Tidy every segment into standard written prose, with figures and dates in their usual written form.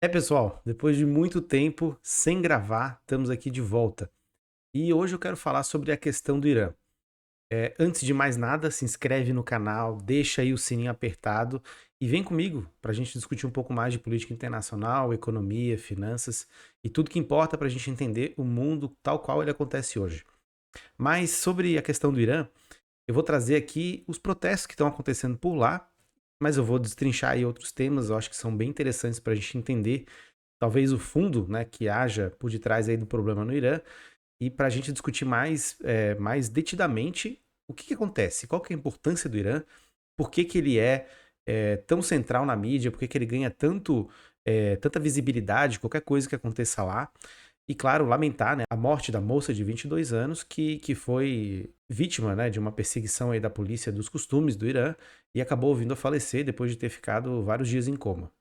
Pessoal, depois de muito tempo sem gravar, estamos aqui de volta. E hoje eu quero falar sobre a questão do Irã. Antes de mais nada, se inscreve no canal, deixa aí o sininho apertado e vem comigo para a gente discutir um pouco mais de política internacional, economia, finanças e tudo que importa para a gente entender o mundo tal qual ele acontece hoje. Mas sobre a questão do Irã, eu vou trazer aqui os protestos que estão acontecendo por lá, mas eu vou destrinchar aí outros temas, eu acho que são bem interessantes para a gente entender talvez o fundo, né, que haja por detrás aí do problema no Irã, e para a gente discutir mais detidamente o que acontece, qual que é a importância do Irã, por que ele é tão central na mídia, por que ele ganha tanta visibilidade, qualquer coisa que aconteça lá. E claro, lamentar, né, a morte da moça de 22 anos que foi vítima, né, de uma perseguição aí da polícia dos costumes do Irã e acabou vindo a falecer depois de ter ficado vários dias em coma.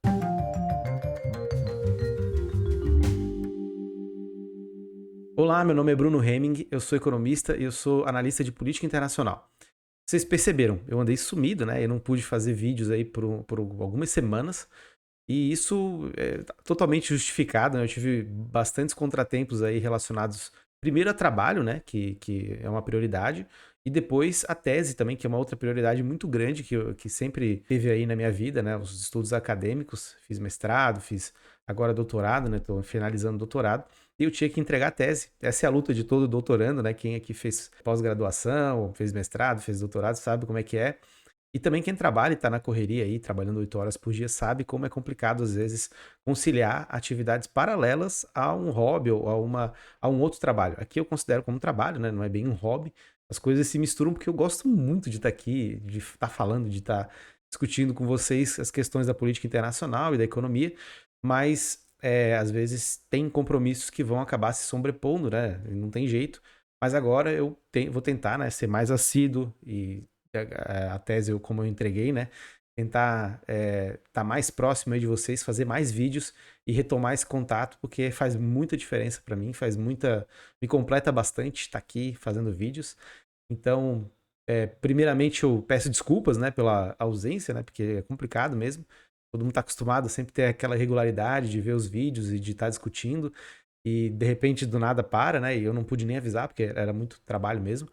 Olá, meu nome é Bruno Hemming, eu sou economista e eu sou analista de política internacional. Vocês perceberam, eu andei sumido, né? Eu não pude fazer vídeos aí por algumas semanas e isso é totalmente justificado, né? Eu tive bastantes contratempos aí relacionados, primeiro a trabalho, né? Que é uma prioridade, e depois a tese também, que é uma outra prioridade muito grande que sempre teve aí na minha vida, né? Os estudos acadêmicos, fiz mestrado, fiz agora doutorado, né? Estou finalizando o doutorado. E eu tinha que entregar a tese. Essa é a luta de todo doutorando, né? Quem aqui fez pós-graduação, fez mestrado, fez doutorado, sabe como é que é. E também quem trabalha e está na correria aí, trabalhando 8 horas por dia, sabe como é complicado, às vezes, conciliar atividades paralelas a um hobby ou a um outro trabalho. Aqui eu considero como trabalho, né? Não é bem um hobby. As coisas se misturam porque eu gosto muito de estar aqui, de estar falando, de estar discutindo com vocês as questões da política internacional e da economia, mas às vezes tem compromissos que vão acabar se sobrepondo, né? Não tem jeito. Mas agora vou tentar, né, ser mais assíduo e a tese, como eu entreguei, né? Tentar estar mais próximo aí de vocês, fazer mais vídeos e retomar esse contato, porque faz muita diferença para mim, me completa bastante estar aqui fazendo vídeos. Então, primeiramente eu peço desculpas, né, pela ausência, né, porque é complicado mesmo. Todo mundo está acostumado a sempre ter aquela regularidade de ver os vídeos e de estar discutindo, e de repente do nada para, né, e eu não pude nem avisar, porque era muito trabalho mesmo.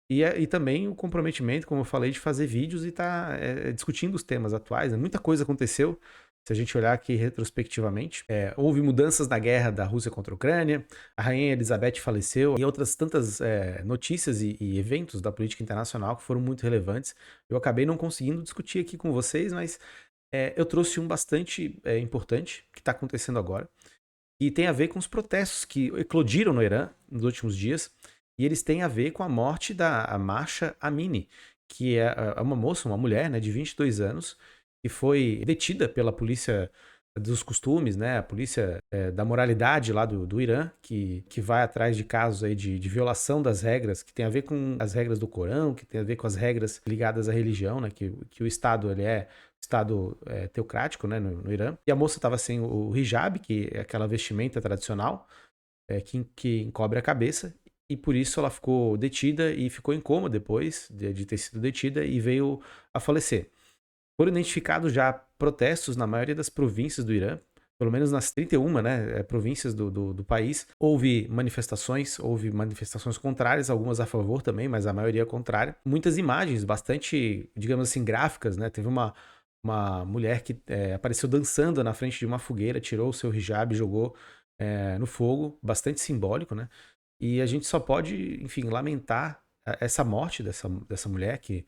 E também o comprometimento, como eu falei, de fazer vídeos e estar discutindo os temas atuais, né? Muita coisa aconteceu, se a gente olhar aqui retrospectivamente. Houve mudanças na guerra da Rússia contra a Ucrânia, a Rainha Elizabeth faleceu e outras tantas notícias e eventos da política internacional que foram muito relevantes. Eu acabei não conseguindo discutir aqui com vocês, mas eu trouxe um bastante importante que está acontecendo agora e tem a ver com os protestos que eclodiram no Irã nos últimos dias, e eles têm a ver com a morte da Masha Amini, que é uma moça, uma mulher, né, de 22 anos, que foi detida pela polícia dos costumes, né, a polícia da moralidade lá do Irã, que vai atrás de casos aí de violação das regras, que tem a ver com as regras do Corão, que tem a ver com as regras ligadas à religião, né, que o Estado ele é Estado teocrático, né, no Irã. E a moça estava sem o hijab, que é aquela vestimenta tradicional que encobre a cabeça, e por isso ela ficou detida e ficou em coma depois de ter sido detida e veio a falecer. Foram identificados já protestos na maioria das províncias do Irã, pelo menos nas 31, né, províncias do país. Houve manifestações contrárias, algumas a favor também, mas a maioria contrária. Muitas imagens bastante, digamos assim, gráficas, né? Teve uma mulher que apareceu dançando na frente de uma fogueira, tirou o seu hijab e jogou no fogo, bastante simbólico, né? E a gente só pode, enfim, lamentar essa morte dessa mulher que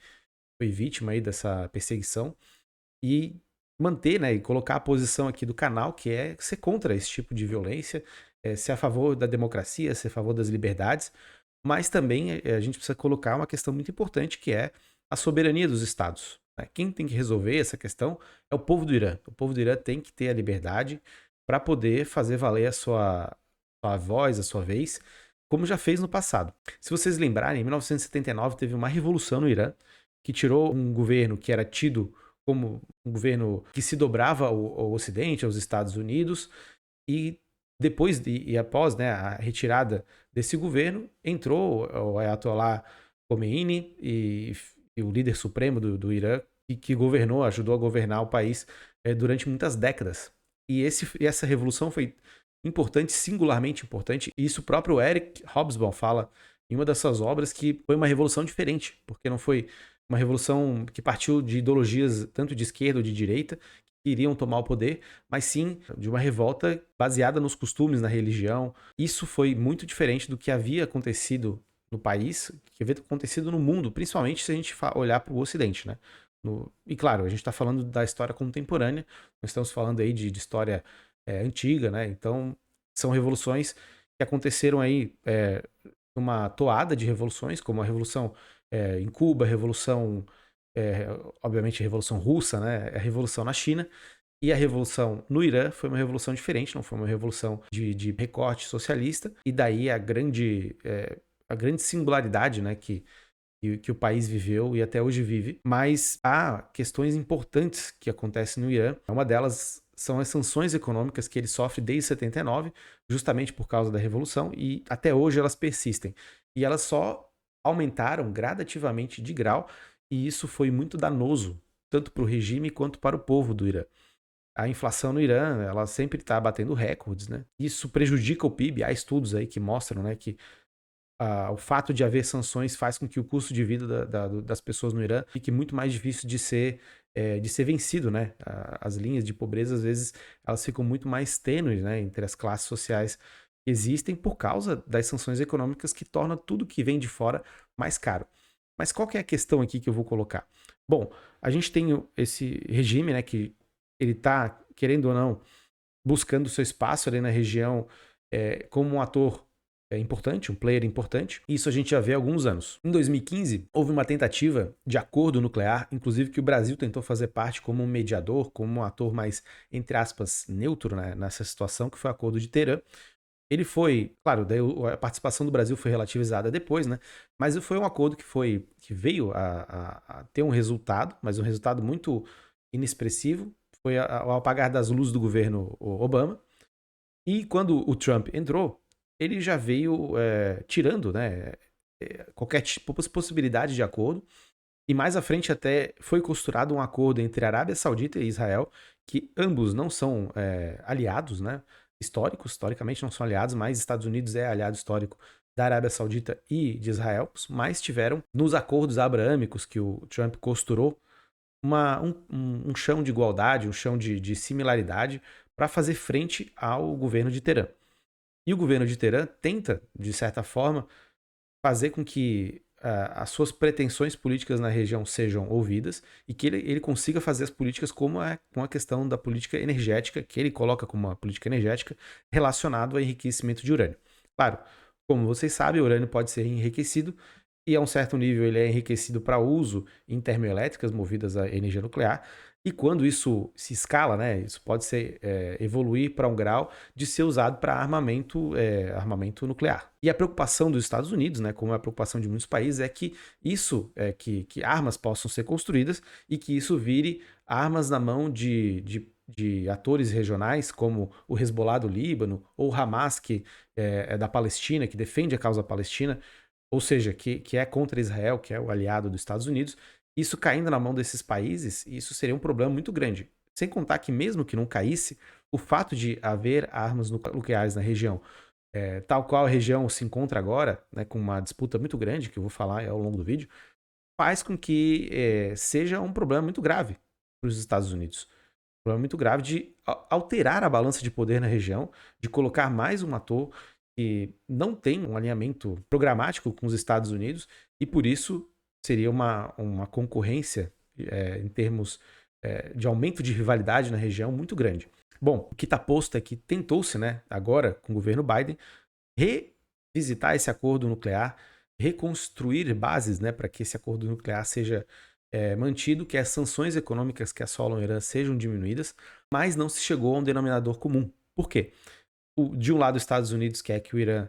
foi vítima aí dessa perseguição e manter, né, e colocar a posição aqui do canal, que é ser contra esse tipo de violência, ser a favor da democracia, ser a favor das liberdades, mas também a gente precisa colocar uma questão muito importante, que é a soberania dos estados, né? Quem tem que resolver essa questão é o povo do Irã. O povo do Irã tem que ter a liberdade para poder fazer valer a sua voz, a sua vez, como já fez no passado. Se vocês lembrarem, em 1979 teve uma revolução no Irã que tirou um governo que era tido como um governo que se dobrava ao Ocidente, aos Estados Unidos, e e após, né, a retirada desse governo, entrou o Ayatollah Khomeini e o líder supremo do Irã, que governou, ajudou a governar o país durante muitas décadas. E essa revolução foi importante, singularmente importante, e isso o próprio Eric Hobsbawm fala em uma das suas obras, que foi uma revolução diferente, porque não foi uma revolução que partiu de ideologias tanto de esquerda ou de direita, que iriam tomar o poder, mas sim de uma revolta baseada nos costumes, na religião. Isso foi muito diferente do que havia acontecido no país, que havia acontecido no mundo, principalmente se a gente olhar para o Ocidente, né? E claro, a gente está falando da história contemporânea, nós estamos falando aí de história antiga, né? Então, são revoluções que aconteceram aí uma toada de revoluções, como a Revolução em Cuba, a Revolução, obviamente, a Revolução Russa, né? A Revolução na China. E a revolução no Irã foi uma revolução diferente, não foi uma revolução de recorte socialista. E daí a grande singularidade, né, que o país viveu e até hoje vive. Mas há questões importantes que acontecem no Irã. Uma delas são as sanções econômicas que ele sofre desde 79, justamente por causa da revolução, e até hoje elas persistem. E elas só aumentaram gradativamente de grau, e isso foi muito danoso, tanto para o regime quanto para o povo do Irã. A inflação no Irã, ela sempre está batendo recordes, né? Isso prejudica o PIB. Há estudos aí que mostram, né, que o fato de haver sanções faz com que o custo de vida das pessoas no Irã fique muito mais difícil de ser vencido, né? As linhas de pobreza, às vezes, elas ficam muito mais tênues, né, entre as classes sociais que existem por causa das sanções econômicas que tornam tudo que vem de fora mais caro. Mas qual que é a questão aqui que eu vou colocar? Bom, a gente tem esse regime, né, que ele está, querendo ou não, buscando seu espaço ali na região como um ator importante, um player importante. Isso a gente já vê há alguns anos. Em 2015, houve uma tentativa de acordo nuclear, inclusive que o Brasil tentou fazer parte como um mediador, como um ator mais, entre aspas, neutro, né, nessa situação, que foi o Acordo de Teherã. Ele foi, claro, daí a participação do Brasil foi relativizada depois, né? Mas foi um acordo que veio a ter um resultado, mas um resultado muito inexpressivo. Foi ao apagar das luzes do governo Obama. E quando o Trump entrou, ele já veio tirando, né, qualquer tipo de possibilidade de acordo. E mais à frente até foi costurado um acordo entre Arábia Saudita e Israel, que ambos não são aliados, né, historicamente não são aliados, mas Estados Unidos é aliado histórico da Arábia Saudita e de Israel, mas tiveram nos acordos abraâmicos que o Trump costurou um chão de igualdade, um chão de similaridade para fazer frente ao governo de Teherã. E o governo de Teherã tenta, de certa forma, fazer com que as suas pretensões políticas na região sejam ouvidas e que ele consiga fazer as políticas com a questão da política energética, que ele coloca como uma política energética relacionada ao enriquecimento de urânio. Claro, como vocês sabem, o urânio pode ser enriquecido e a um certo nível ele é enriquecido para uso em termoelétricas movidas a energia nuclear. E quando isso se escala, né, isso pode ser evoluir para um grau de ser usado para armamento nuclear. E a preocupação dos Estados Unidos, né, como é a preocupação de muitos países, é que que armas possam ser construídas e que isso vire armas na mão de atores regionais, como o Hezbollah do Líbano, ou o Hamas, que é da Palestina, que defende a causa palestina, ou seja, que é contra Israel, que é o aliado dos Estados Unidos. Isso caindo na mão desses países, isso seria um problema muito grande. Sem contar que mesmo que não caísse, o fato de haver armas nucleares na região, tal qual a região se encontra agora, né, com uma disputa muito grande, que eu vou falar ao longo do vídeo, faz com que seja um problema muito grave para os Estados Unidos. Um problema muito grave de alterar a balança de poder na região, de colocar mais um ator que não tem um alinhamento programático com os Estados Unidos e por isso seria uma concorrência em termos de aumento de rivalidade na região muito grande. Bom, o que está posto é que tentou-se, né, agora com o governo Biden, revisitar esse acordo nuclear, reconstruir bases, né, para que esse acordo nuclear seja mantido, que as sanções econômicas que assolam o Irã sejam diminuídas, mas não se chegou a um denominador comum. Por quê? De um lado, os Estados Unidos quer que o Irã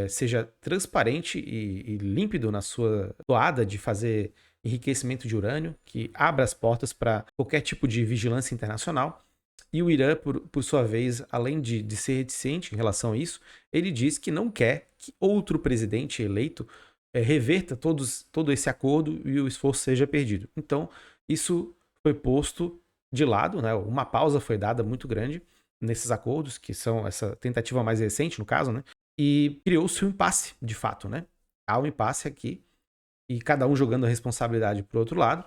seja transparente e límpido na sua toada de fazer enriquecimento de urânio, que abra as portas para qualquer tipo de vigilância internacional. E o Irã, por sua vez, além de ser reticente em relação a isso, ele diz que não quer que outro presidente eleito reverta todo esse acordo e o esforço seja perdido. Então, isso foi posto de lado, né? Uma pausa foi dada muito grande nesses acordos, que são essa tentativa mais recente, no caso, né? E criou-se um impasse, de fato, né? Há um impasse aqui, e cada um jogando a responsabilidade para o outro lado,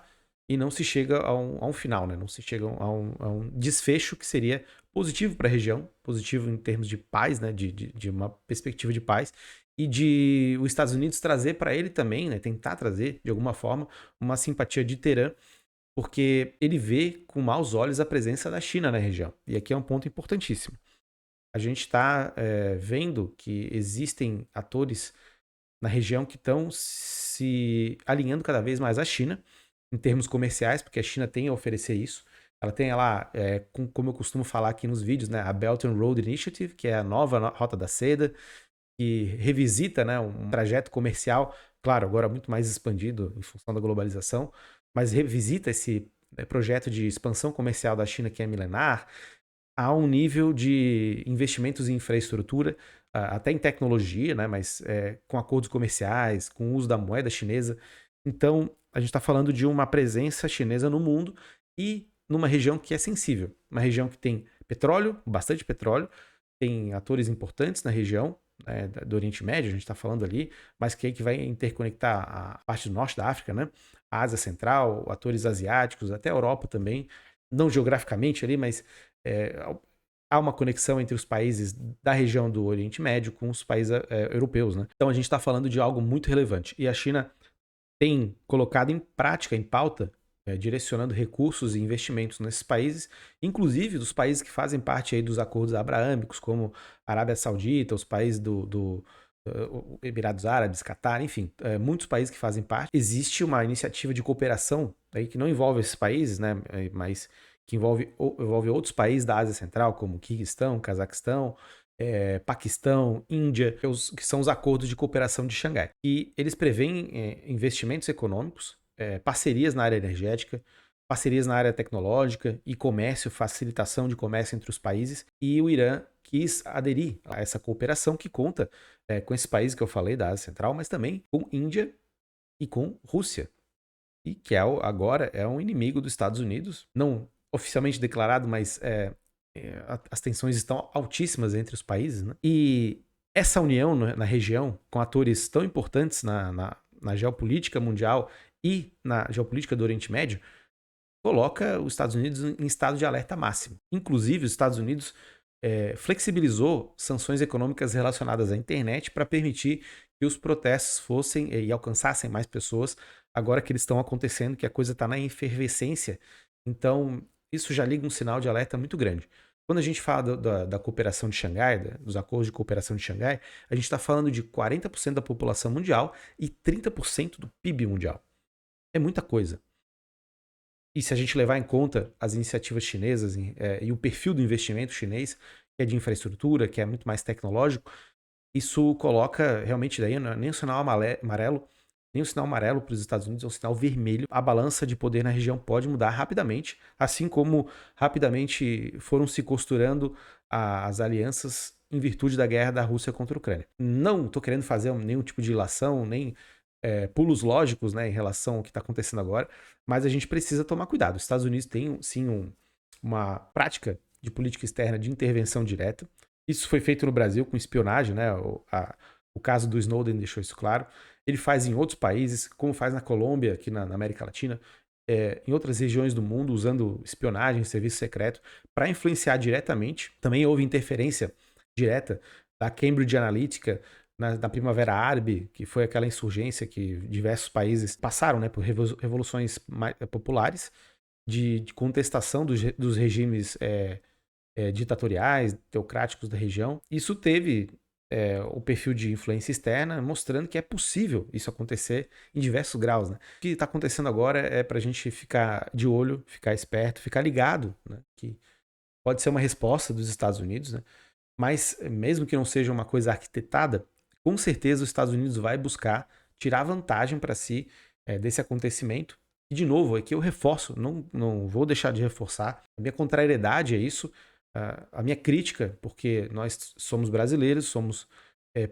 e não se chega a um final, né? Não se chega a um desfecho que seria positivo para a região, positivo em termos de paz, né? De uma perspectiva de paz, e de os Estados Unidos trazer para ele também, né? Tentar trazer, de alguma forma, uma simpatia de Teherã, porque ele vê com maus olhos a presença da China na região. E aqui é um ponto importantíssimo. A gente está vendo que existem atores na região que estão se alinhando cada vez mais à China, em termos comerciais, porque a China tem a oferecer isso. Ela tem lá, como eu costumo falar aqui nos vídeos, né, a Belt and Road Initiative, que é a nova Rota da Seda, que revisita, né, um trajeto comercial, claro, agora muito mais expandido em função da globalização, mas revisita esse projeto de expansão comercial da China que é milenar, a um nível de investimentos em infraestrutura, até em tecnologia, né, mas com acordos comerciais, com o uso da moeda chinesa. Então, a gente está falando de uma presença chinesa no mundo e numa região que é sensível, uma região que tem petróleo, bastante petróleo, tem atores importantes na região, né, do Oriente Médio, a gente está falando ali, mas que vai interconectar a parte do norte da África, né, a Ásia Central, atores asiáticos, até a Europa também, não geograficamente ali, mas há uma conexão entre os países da região do Oriente Médio com os países europeus, né? Então a gente está falando de algo muito relevante. E a China tem colocado em prática, em pauta, direcionando recursos e investimentos nesses países, inclusive dos países que fazem parte aí dos acordos abraâmicos, como a Arábia Saudita, os países do Emirados Árabes, Catar, enfim, muitos países que fazem parte. Existe uma iniciativa de cooperação aí que não envolve esses países, né, mas que envolve outros países da Ásia Central, como Quirguistão, Cazaquistão, Paquistão, Índia, que são os acordos de cooperação de Xangai. E eles prevêem investimentos econômicos, parcerias na área energética, parcerias na área tecnológica e comércio, facilitação de comércio entre os países. E o Irã quis aderir a essa cooperação que conta com esses países que eu falei da Ásia Central, mas também com Índia e com Rússia. E que agora é um inimigo dos Estados Unidos, não oficialmente declarado, mas as tensões estão altíssimas entre os países, né? E essa união na região, com atores tão importantes na geopolítica mundial e na geopolítica do Oriente Médio, coloca os Estados Unidos em estado de alerta máximo. Inclusive, os Estados Unidos flexibilizou sanções econômicas relacionadas à internet para permitir que os protestos fossem e alcançassem mais pessoas, agora que eles estão acontecendo, que a coisa está na efervescência. Então, isso já liga um sinal de alerta muito grande. Quando a gente fala da cooperação de Xangai, dos acordos de cooperação de Xangai, a gente está falando de 40% da população mundial e 30% do PIB mundial. É muita coisa. E se a gente levar em conta as iniciativas chinesas e o perfil do investimento chinês, que é de infraestrutura, que é muito mais tecnológico, isso coloca realmente daí não é nem um sinal amarelo, nem um sinal amarelo para os Estados Unidos, é um sinal vermelho. A balança de poder na região pode mudar rapidamente, assim como rapidamente foram se costurando as alianças em virtude da guerra da Rússia contra a Ucrânia. Não estou querendo fazer nenhum tipo de ilação, nem pulos lógicos, né, em relação ao que está acontecendo agora, mas a gente precisa tomar cuidado. Os Estados Unidos têm, sim, uma prática de política externa de intervenção direta. Isso foi feito no Brasil com espionagem, né? O caso do Snowden deixou isso claro. Ele faz em outros países, como faz na Colômbia, aqui na América Latina, em outras regiões do mundo, usando espionagem, serviço secreto, para influenciar diretamente. Também houve interferência direta da Cambridge Analytica na Primavera Árabe, que foi aquela insurgência que diversos países passaram, né, por revoluções populares de contestação dos regimes ditatoriais, teocráticos da região. Isso teve o perfil de influência externa, mostrando que é possível isso acontecer em diversos graus, né? O que está acontecendo agora é para a gente ficar de olho, ficar esperto, ficar ligado, né? Que pode ser uma resposta dos Estados Unidos, né? Mas mesmo que não seja uma coisa arquitetada, com certeza os Estados Unidos vai buscar tirar vantagem para si desse acontecimento. E, de novo, aqui eu reforço, não vou deixar de reforçar a minha contrariedade a isso, a minha crítica, porque nós somos brasileiros, somos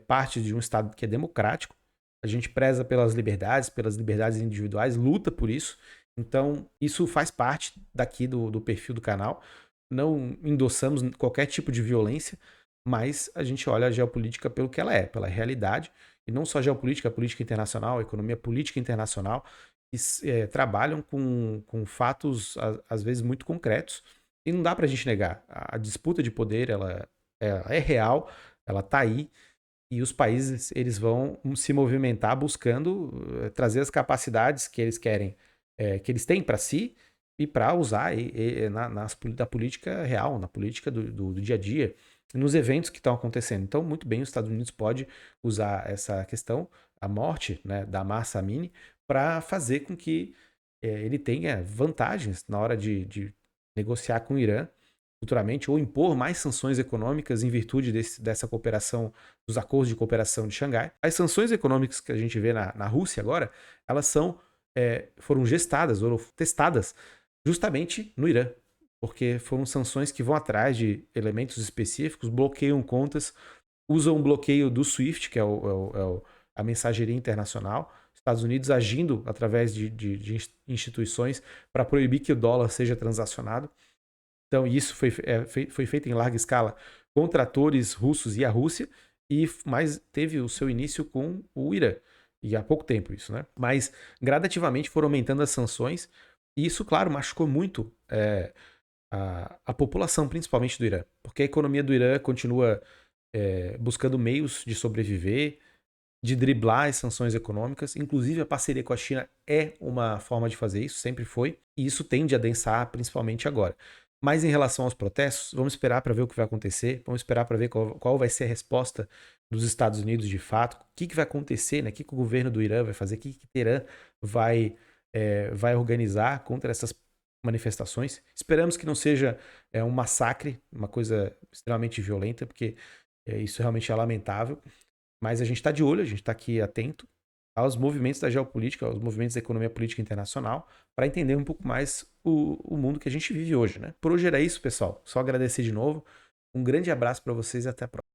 parte de um Estado que é democrático, a gente preza pelas liberdades individuais, luta por isso. Então, isso faz parte daqui do perfil do canal. não endossamos qualquer tipo de violência, mas a gente olha a geopolítica pelo que ela é, pela realidade, e não só geopolítica, a política internacional, a economia política internacional, que trabalham com fatos, às vezes, muito concretos, e não dá para a gente negar. A disputa de poder, ela é real, ela está aí, e os países eles vão se movimentar buscando trazer as capacidades que eles querem, que eles têm para si e para usar da política real, na política do dia a dia, nos eventos que estão acontecendo. Então, muito bem, os Estados Unidos pode usar essa questão, a morte, né, da Mahsa Amini, para fazer com que ele tenha vantagens na hora de negociar com o Irã futuramente, ou impor mais sanções econômicas em virtude dessa cooperação, dos acordos de cooperação de Xangai. As sanções econômicas que a gente vê na Rússia agora, elas foram gestadas, ou testadas justamente no Irã, porque foram sanções que vão atrás de elementos específicos, bloqueiam contas, usam um bloqueio do SWIFT, que é a mensageria internacional, Estados Unidos agindo através de instituições para proibir que o dólar seja transacionado. Então, isso foi feito em larga escala contra atores russos e a Rússia, mas teve o seu início com o Irã, e há pouco tempo isso, né? Mas gradativamente foram aumentando as sanções, e isso, claro, machucou muito a população, principalmente do Irã, porque a economia do Irã continua buscando meios de sobreviver, de driblar as sanções econômicas, inclusive a parceria com a China é uma forma de fazer isso, sempre foi, e isso tende a adensar principalmente agora. Mas em relação aos protestos, vamos esperar para ver o que vai acontecer, vamos esperar para ver qual vai ser a resposta dos Estados Unidos de fato, o que vai acontecer, né? O que o governo do Irã vai fazer, o que Teherã vai organizar contra essas manifestações. Esperamos que não seja um massacre, uma coisa extremamente violenta, porque isso realmente é lamentável. Mas a gente está de olho, a gente está aqui atento aos movimentos da geopolítica, aos movimentos da economia política internacional, para entender um pouco mais o mundo que a gente vive hoje, né? Por hoje era isso, pessoal. Só agradecer de novo. Um grande abraço para vocês e até a próxima.